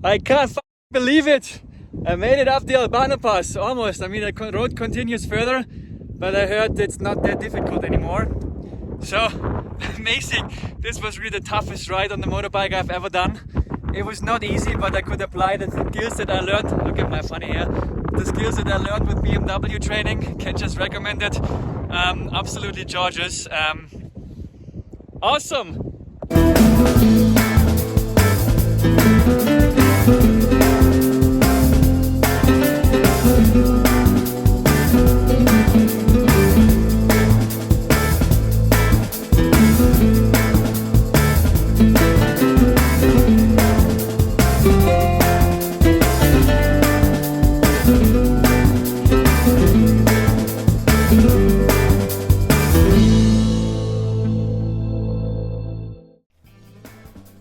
I can't believe it! I made it up the Abano Pass, almost. I mean, the road continues further, but I heard it's not that difficult anymore. So, amazing! This was really the toughest ride on the motorbike I've ever done. It was not easy, but I could apply the skills that I learned. Look at my funny hair. The skills that I learned with BMW training. Can just recommend it. Absolutely gorgeous. Awesome!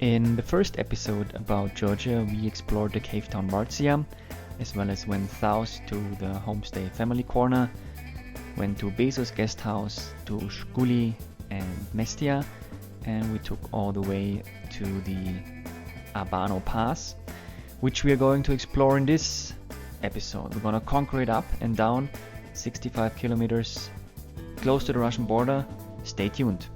In the first episode about Georgia, we explored the cave town Marcia, as well as went south to the homestay Family Corner, went to Bezos guest house, to Shkuli and Mestia, and we took all the way to the Abano Pass, which we are going to explore in this episode. We're gonna conquer it up and down, 65 kilometers, close to the Russian border. Stay tuned.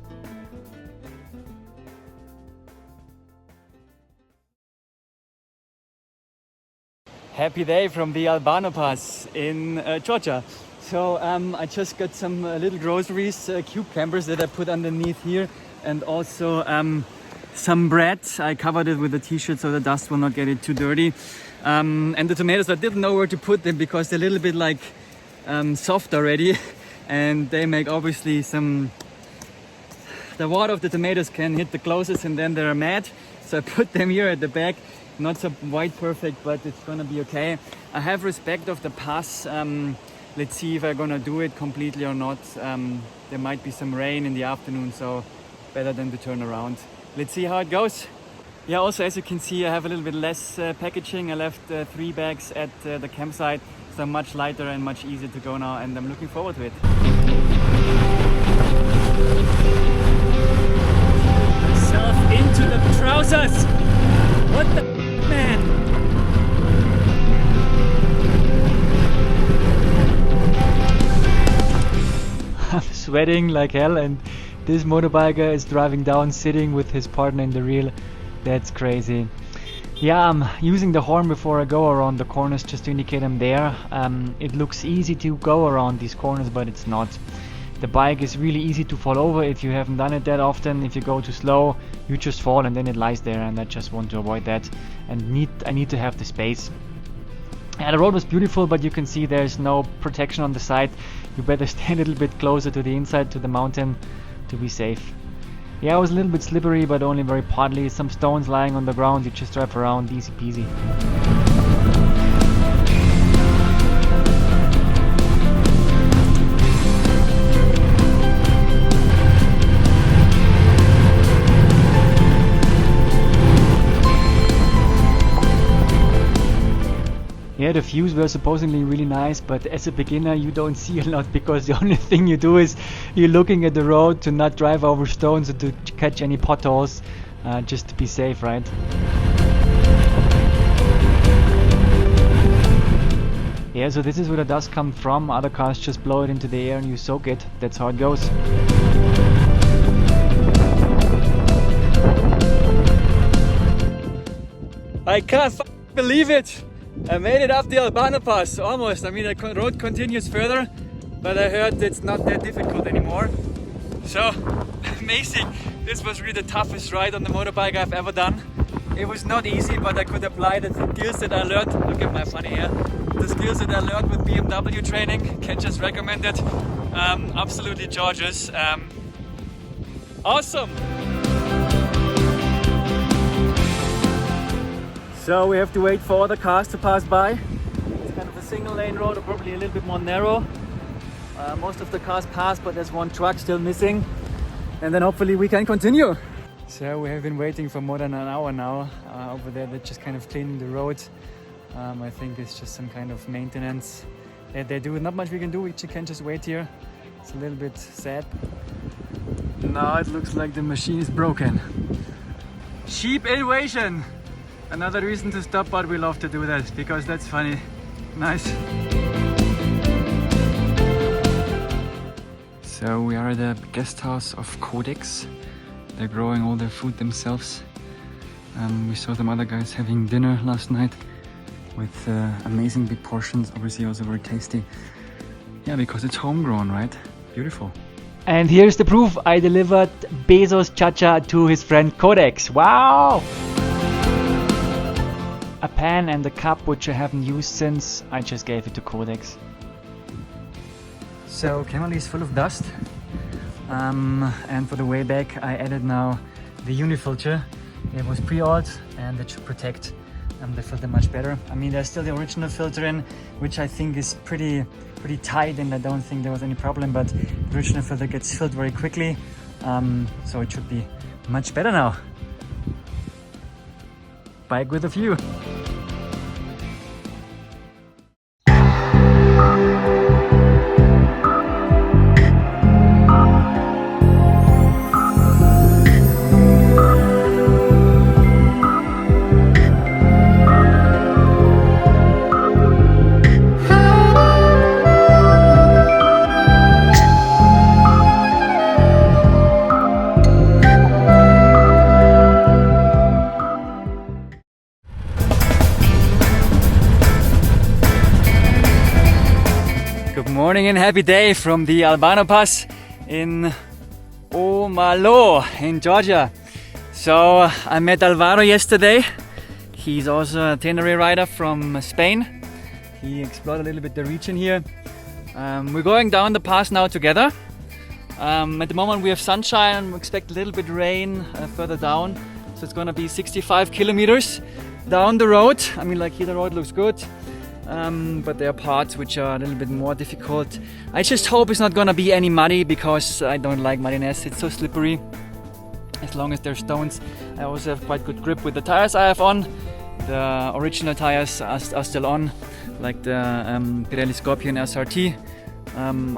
Happy day from the Abano Pass in Georgia. So I just got some little groceries, cucumbers that I put underneath here, and also some bread. I covered it with a t-shirt so the dust will not get it too dirty. And the tomatoes, I didn't know where to put them because they're a little bit like soft already, and they make obviously some... The water of the tomatoes can hit the closest and then they're mad. So I put them here at the back. Not so white perfect, but it's gonna be okay. I have respect of the pass. Let's see if I'm gonna do it completely or not. There might be some rain in the afternoon, so better than to turn around. Let's see how it goes. Yeah, also as you can see, I have a little bit less packaging. I left 3 bags at the campsite, so I'm much lighter and much easier to go now, and I'm looking forward to it. Myself into the trousers! What the man? I'm sweating like hell, and this motorbiker is driving down sitting with his partner in the rear. That's crazy. Yeah, I'm using the horn before I go around the corners just to indicate I'm there. It looks easy to go around these corners, but it's not. The bike is really easy to fall over if you haven't done it that often. If you go too slow, you just fall and then it lies there, and I just want to avoid that, and I need to have the space. Yeah, the road was beautiful, but you can see there's no protection on the side. You better stay a little bit closer to the inside, to the mountain, to be safe. Yeah, it was a little bit slippery, but only very partly. Some stones lying on the ground, you just drive around, easy peasy. Yeah, the views were supposedly really nice, but as a beginner you don't see a lot because the only thing you do is you're looking at the road to not drive over stones or to catch any potholes, just to be safe, right? Yeah, so this is where the dust comes from. Other cars just blow it into the air and you soak it. That's how it goes. I can't believe it! I made it up the Abano Pass, almost. I mean, the road continues further, but I heard it's not that difficult anymore. So, amazing! This was really the toughest ride on the motorbike I've ever done. It was not easy, but I could apply the skills that I learned. Look at my funny hair. The skills that I learned with BMW training. Can just recommend it. Absolutely gorgeous. Awesome! So we have to wait for other cars to pass by. It's kind of a single lane road, or probably a little bit more narrow. Most of the cars passed, but there's one truck still missing. And then hopefully we can continue. So we have been waiting for more than an hour now. Over there they're just kind of cleaning the road. I think it's just some kind of maintenance that they do. Not much we can do, we can just wait here. It's a little bit sad. Now it looks like the machine is broken. Sheep invasion! Another reason to stop, but we love to do that because that's funny. Nice. So we are at the guest house of Kodex. They're growing all their food themselves. We saw some other guys having dinner last night with amazing big portions, obviously also very tasty. Yeah, because it's homegrown, right? Beautiful. And here's the proof. I delivered Bezos Chacha to his friend Kodex. Wow! A pan and a cup which I haven't used since. I just gave it to Kodex. So Camel is full of dust. And for the way back I added now the unifilter. It was pre-oiled and it should protect the filter much better. I mean, there's still the original filter in, which I think is pretty tight, and I don't think there was any problem, but the original filter gets filled very quickly, so it should be much better now. Bike with a view. Good morning and happy day from the Abano Pass in Omalo in Georgia. So I met Alvaro yesterday. He's also a Tenere rider from Spain. He explored a little bit the region here. We're going down the pass now together. At the moment we have sunshine. We expect a little bit rain further down. So it's gonna be 65 kilometers down the road. I mean, like here the road looks good. But there are parts which are a little bit more difficult. I just hope it's not gonna be any muddy because I don't like muddiness. It's so slippery. As long as there's stones. I also have quite good grip with the tires I have on. The original tires are still on, like the Pirelli Scorpion SRT.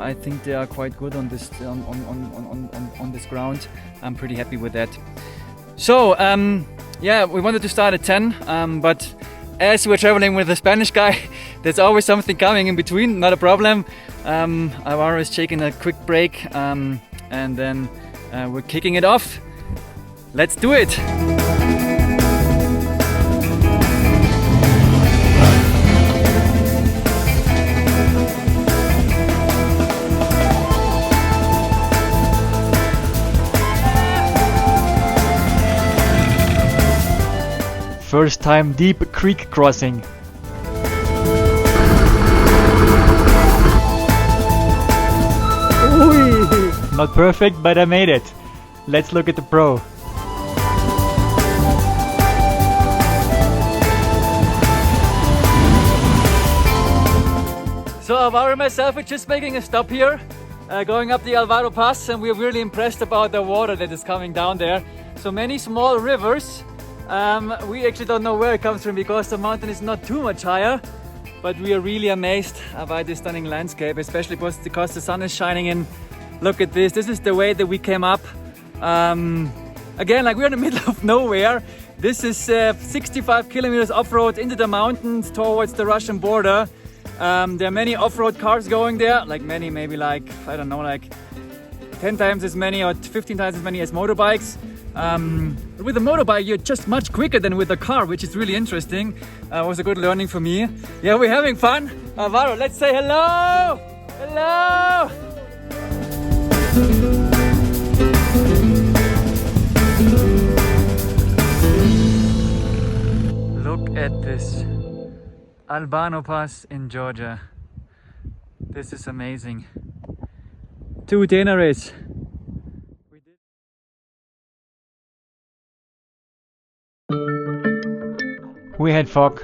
I think they are quite good on this on this ground. I'm pretty happy with that. So yeah, we wanted to start at 10, but as we're traveling with a Spanish guy, there's always something coming in between, not a problem. Alvaro is taking a quick break, and then we're kicking it off. Let's do it! First time deep creek crossing. Ooh. Not perfect, but I made it. Let's look at the pro. So Alvaro and myself are just making a stop here, going up the Abano Pass, and we're really impressed about the water that is coming down there. So many small rivers. We actually don't know where it comes from because the mountain is not too much higher, but we are really amazed by this stunning landscape, especially because the sun is shining in. Look at this. This is the way that we came up. Again, like we're in the middle of nowhere. This is 65 kilometers off-road into the mountains towards the Russian border. There are many off-road cars going there, like many, maybe like, I don't know, like 10 times as many or 15 times as many as motorbikes. With a motorbike you're just much quicker than with a car, which is really interesting. It was a good learning for me. Yeah, we're having fun. Alvaro, let's say hello! Hello! Look at this. Abano Pass in Georgia. This is amazing. 2 Teneres. We had fog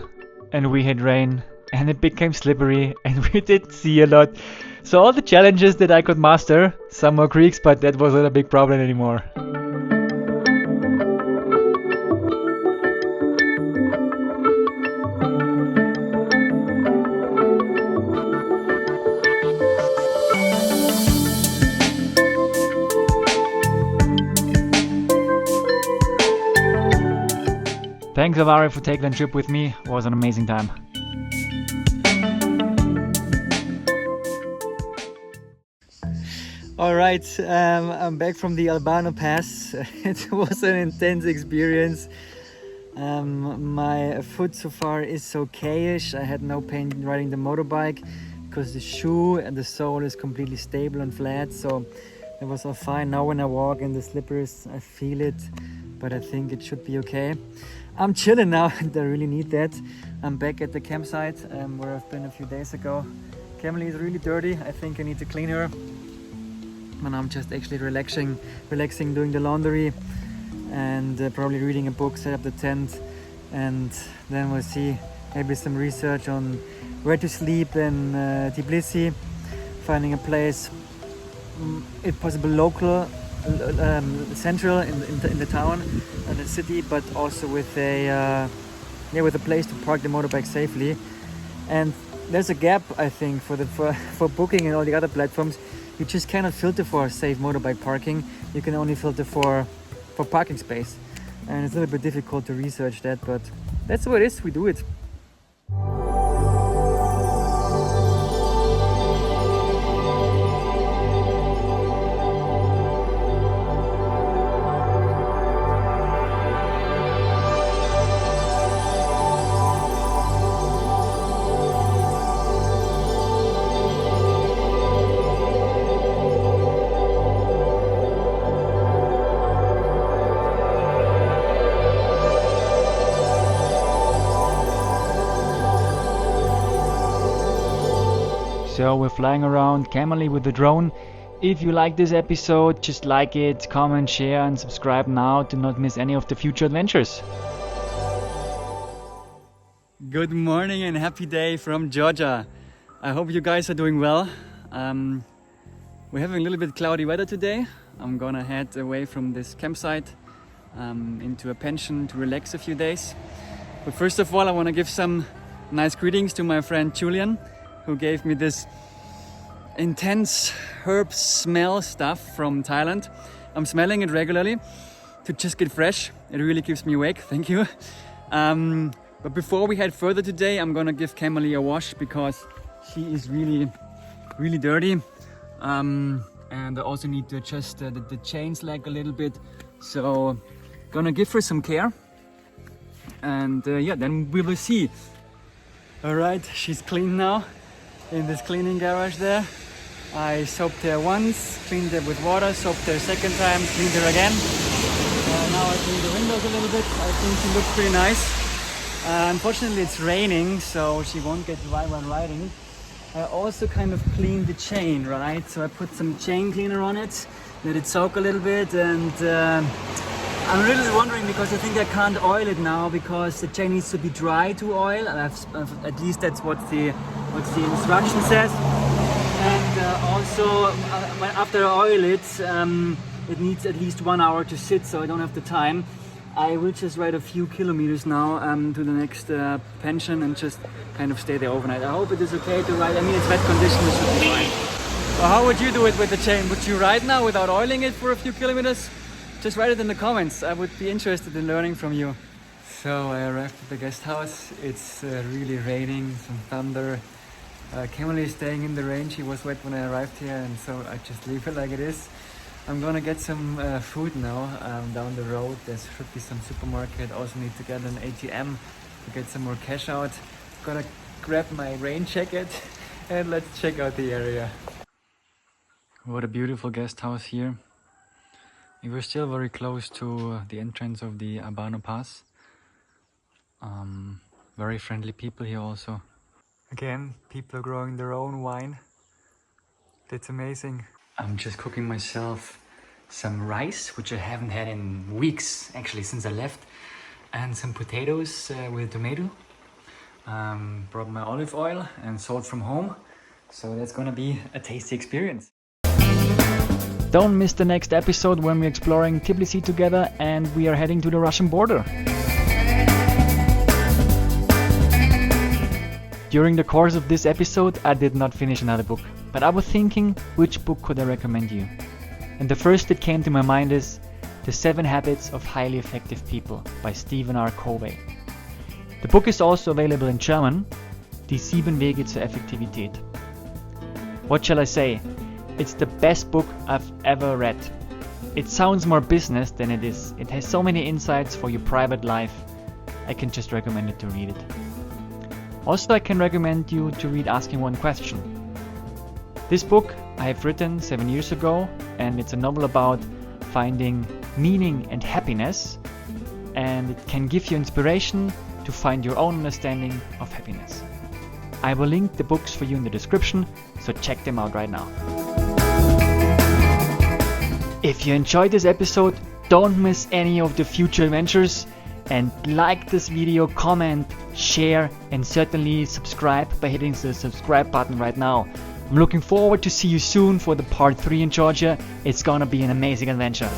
and we had rain and it became slippery and we didn't see a lot. So all the challenges that I could master, some more creeks, but that wasn't a big problem anymore. Thanks, Avari, for taking the trip with me. It was an amazing time. All right, I'm back from the Abano Pass. It was an intense experience. My foot so far is okay-ish. I had no pain riding the motorbike because the shoe and the sole is completely stable and flat, so it was all fine. Now when I walk in the slippers, I feel it, but I think it should be okay. I'm chilling now and I really need that. I'm back at the campsite where I've been a few days ago. Camille is really dirty. I think I need to clean her. And I'm just actually relaxing, doing the laundry and probably reading a book, set up the tent, and then we'll see maybe some research on where to sleep in Tbilisi, finding a place, if possible local, central in the town and the city, but also with a place to park the motorbike safely. And there's a gap, I think, for booking and all the other platforms. You just cannot filter for safe motorbike parking. You can only filter for parking space, and it's a little bit difficult to research that, but that's what it is. We do it. So we're flying around Camely with the drone. If you like this episode, just like it, comment, share and subscribe now to not miss any of the future adventures. Good morning and happy day from Georgia. I hope you guys are doing well. We're having a little bit cloudy weather today. I'm gonna head away from this campsite into a pension to relax a few days. But first of all, I want to give some nice greetings to my friend Julian, who gave me this intense herb smell stuff from Thailand. I'm smelling it regularly to just get fresh. It really keeps me awake, thank you. But before we head further today, I'm gonna give Camille a wash because she is really, really dirty. And I also need to adjust the chain slack a little bit. So gonna give her some care. And then we will see. All right, she's clean now. In this cleaning garage there. I soaped her once, cleaned her with water, soaped her a second time, cleaned her again. Now I cleaned the windows a little bit. I think she looks pretty nice. Unfortunately it's raining, so she won't get dry while riding. I also kind of cleaned the chain, right? So I put some chain cleaner on it, let it soak a little bit, and I'm really wondering because I think I can't oil it now because the chain needs to be dry to oil. At least that's what the instruction says. And also after I oil it, it needs at least 1 hour to sit, so I don't have the time. I will just ride a few kilometers now to the next pension and just kind of stay there overnight. I hope it is okay to ride. I mean, it's wet conditions, it should be fine. So how would you do it with the chain? Would you ride now without oiling it for a few kilometers? Just write it in the comments. I would be interested in learning from you. So I arrived at the guest house. It's really raining, some thunder. Camille is staying in the rain. She was wet when I arrived here, and so I just leave it like it is. I'm gonna get some food now down the road. There should be some supermarket. Also need to get an ATM to get some more cash out. Gonna grab my rain jacket and let's check out the area. What a beautiful guest house here. We were still very close to the entrance of the Abano Pass. Very friendly people here also. Again, people are growing their own wine. That's amazing. I'm just cooking myself some rice, which I haven't had in weeks, actually since I left, and some potatoes with tomato. Brought my olive oil and salt from home. So that's gonna be a tasty experience. Don't miss the next episode when we're exploring Tbilisi together and we are heading to the Russian border. During the course of this episode, I did not finish another book, but I was thinking which book could I recommend you. And the first that came to my mind is The 7 Habits of Highly Effective People by Stephen R. Covey. The book is also available in German, Die 7 Wege zur Effektivität. What shall I say? It's the best book I've ever read. It sounds more business than it is. It has so many insights for your private life. I can just recommend it to read it. Also, I can recommend you to read Asking One Question. This book I have written 7 years ago, and it's a novel about finding meaning and happiness, and it can give you inspiration to find your own understanding of happiness. I will link the books for you in the description, so check them out right now. If you enjoyed this episode, don't miss any of the future adventures, and like this video, comment, share, and certainly subscribe by hitting the subscribe button right now. I'm looking forward to see you soon for the part 3 in Georgia. It's gonna be an amazing adventure.